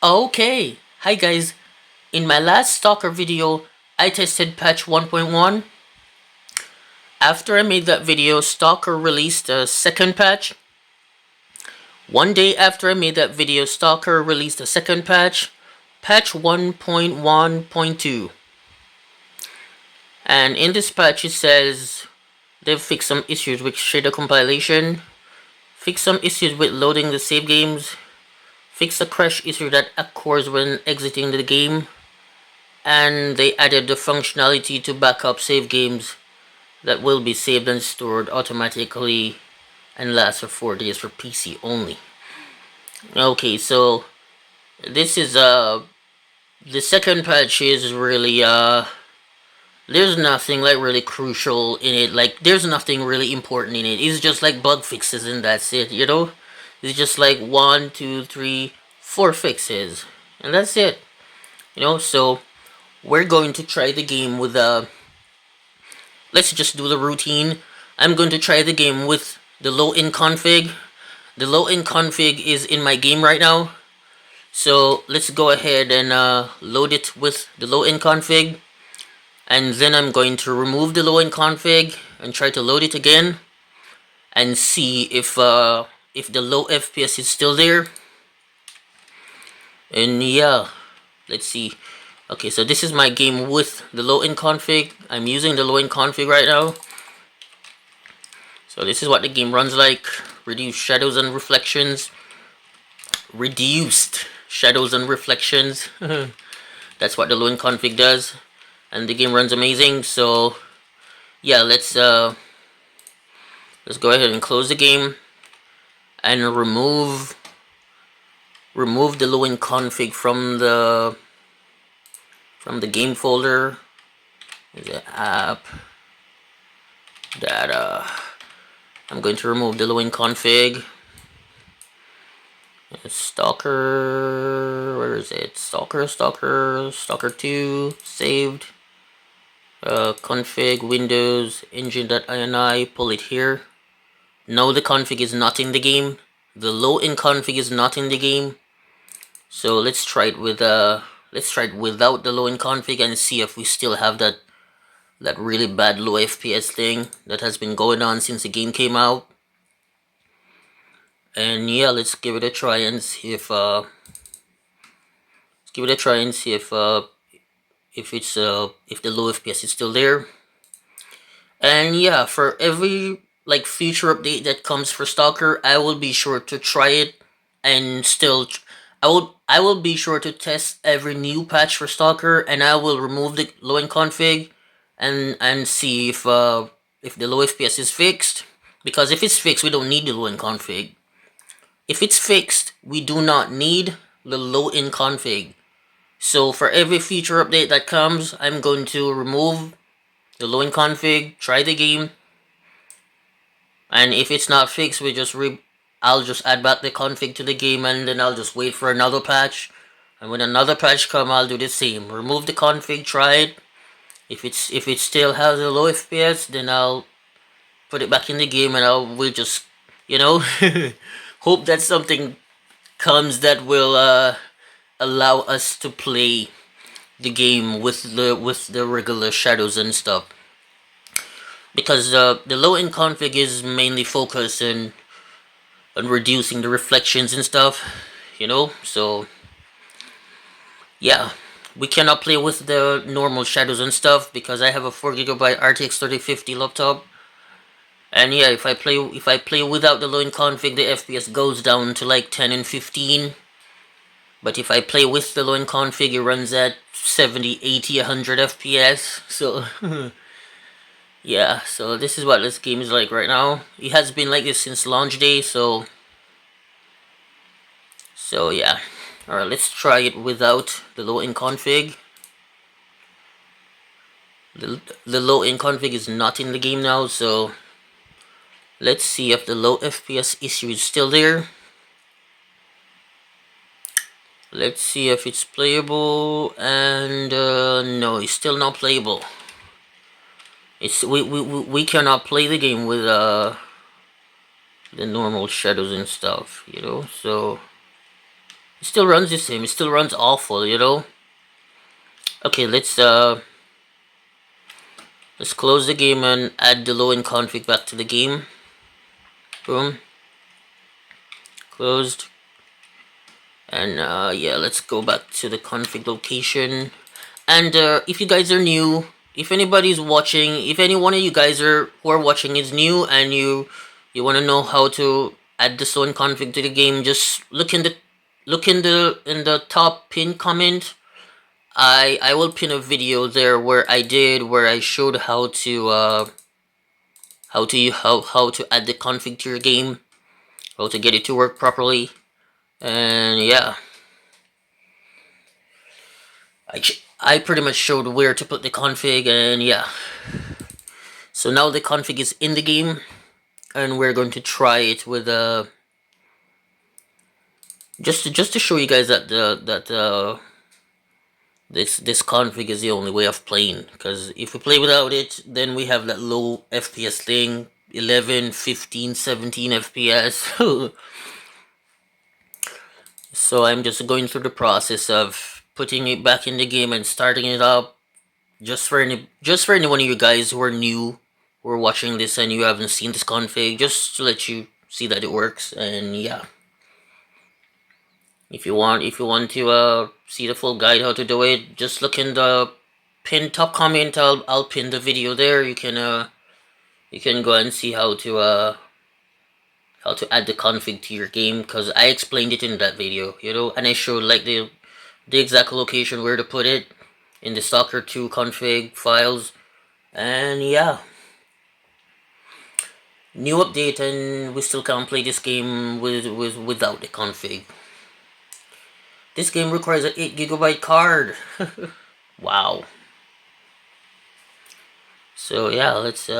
Okay, hi guys. In my last Stalker video, I tested patch 1.1. After I made that video, Stalker released a second patch. One day after I made that video, Stalker released a second patch, patch 1.1.2. And in this patch it says they've fixed some issues with shader compilation, fixed some issues with loading the save games, fixed the crash issue that occurs when exiting the game, and they added the functionality to backup save games that will be saved and stored automatically and last for 4 days for PC only. Okay, so this is the second patch is really there's nothing like really crucial in it, like there's nothing really important in it. It's just like bug fixes and that's it, you know? It's just like 1, 2, 3, 4 fixes and that's it, you know? So we're going to try the game with let's just do the routine. I'm going to try the game with the low-end config. The low-end config is in my game right now, so let's go ahead and load it with the low-end config, and then I'm going to remove the low-end config and try to load it again and see if the low FPS is still there. And yeah, let's see. Okay, so this is my game with the low-end config. I'm using the low-end config right now. So this is what the game runs like. Reduced shadows and reflections. Reduced shadows and reflections. That's what the low-end config does. And the game runs amazing. So yeah, let's go ahead and close the game and remove the low-end config from the game folder. The app, data. I'm going to remove the low-end config. Stalker, where is it? Stalker 2, saved. Config, Windows, engine.ini, pull it here. No, the config is not in the game. The low-end config is not in the game. So let's try it with without the low-end config and see if we still have that really bad low FPS thing that has been going on since the game came out. And yeah, let's give it a try and see if if the low FPS is still there. And yeah, for every like future update that comes for Stalker, I will be sure to try it, and still I will be sure to test every new patch for Stalker, and I will remove the low-end config and see if the low FPS is fixed. Because if it's fixed, we don't need the low-end config. If it's fixed, we do not need the low-end config. So for every future update that comes, I'm going to remove the low-end config, try the game, and if it's not fixed, I'll just add back the config to the game, and then I'll just wait for another patch. And when another patch comes, I'll do the same. Remove the config, try it. If it still has a low FPS, then I'll put it back in the game, and we'll just, you know, hope that something comes that will allow us to play the game with the regular shadows and stuff. Because the low-end config is mainly focused on reducing the reflections and stuff, you know. So yeah, we cannot play with the normal shadows and stuff because I have a 4GB RTX 3050 laptop. And yeah, if I play without the low-end config, the FPS goes down to like 10 and 15. But if I play with the low-end config, it runs at 70, 80, 100 FPS. So yeah, so this is what this game is like right now. It has been like this since launch day, so yeah. Alright, let's try it without the low-end config. The low-end config is not in the game now, so let's see if the low FPS issue is still there. Let's see if it's playable, and no, it's still not playable. We cannot play the game with the normal shadows and stuff, you know. So It still runs the same. It still runs awful, you know. Okay, let's close the game and add the low-end config back to the game. Boom. Closed. And yeah, let's go back to the config location. And if you guys are new, if anybody's watching, if any one of you guys who are watching is new and you want to know how to add the low-end config to the game, just look in the top pin comment. I will pin a video there where I showed how to how to add the config to your game, how to get it to work properly, and yeah, I pretty much showed where to put the config, and yeah. So now the config is in the game, and we're going to try it with just to show you guys that this config is the only way of playing, because if we play without it, then we have that low FPS thing, 11, 15, 17 FPS. So I'm just going through the process of putting it back in the game and starting it up, just for any one of you guys who are new, who are watching this and you haven't seen this config, just to let you see that it works. And yeah, if you want to see the full guide how to do it, just look in the pinned top comment. I'll pin the video there. You can go and see how to add the config to your game, because I explained it in that video, you know, and I showed like the exact location where to put it in the Stalker 2 config files. And yeah, new update, and we still can't play this game without the config. This game requires an 8GB card. Wow. So yeah, let's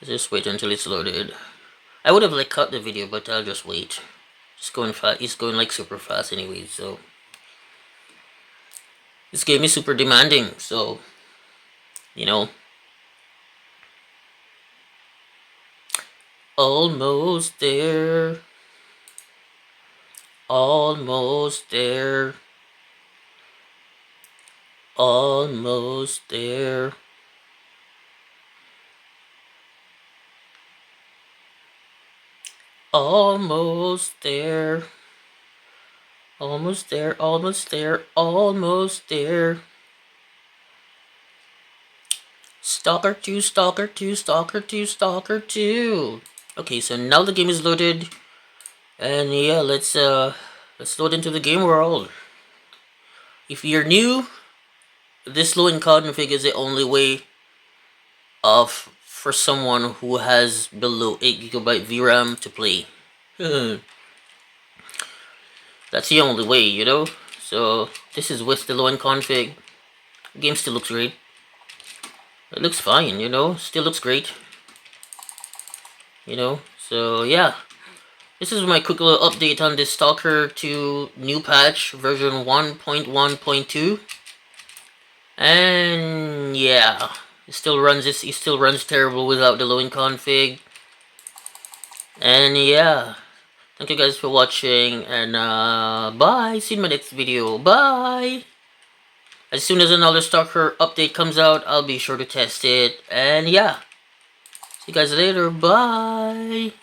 just wait until it's loaded. I would have like cut the video, but I'll just wait. It's going fast. It's going like super fast anyway. So this game is super demanding. So you know, almost there. Almost there. Almost there. Almost there. Almost there. Almost there. Almost there. Stalker 2, Stalker 2, Stalker 2, Stalker 2. Okay, so now the game is loaded. And yeah, let's load into the game world. If you're new, this low-end config is the only way for someone who has below 8GB VRAM to play. That's the only way, you know. So this is with the low-end config. The game still looks great. It looks fine, you know. Still looks great. You know. So yeah, this is my quick little update on this Stalker 2 new patch version 1.1.2. And yeah, it still runs terrible without the low-end config. And yeah, thank you guys for watching, and bye. See you in my next video. Bye. As soon as another Stalker update comes out, I'll be sure to test it. And yeah, see you guys later. Bye.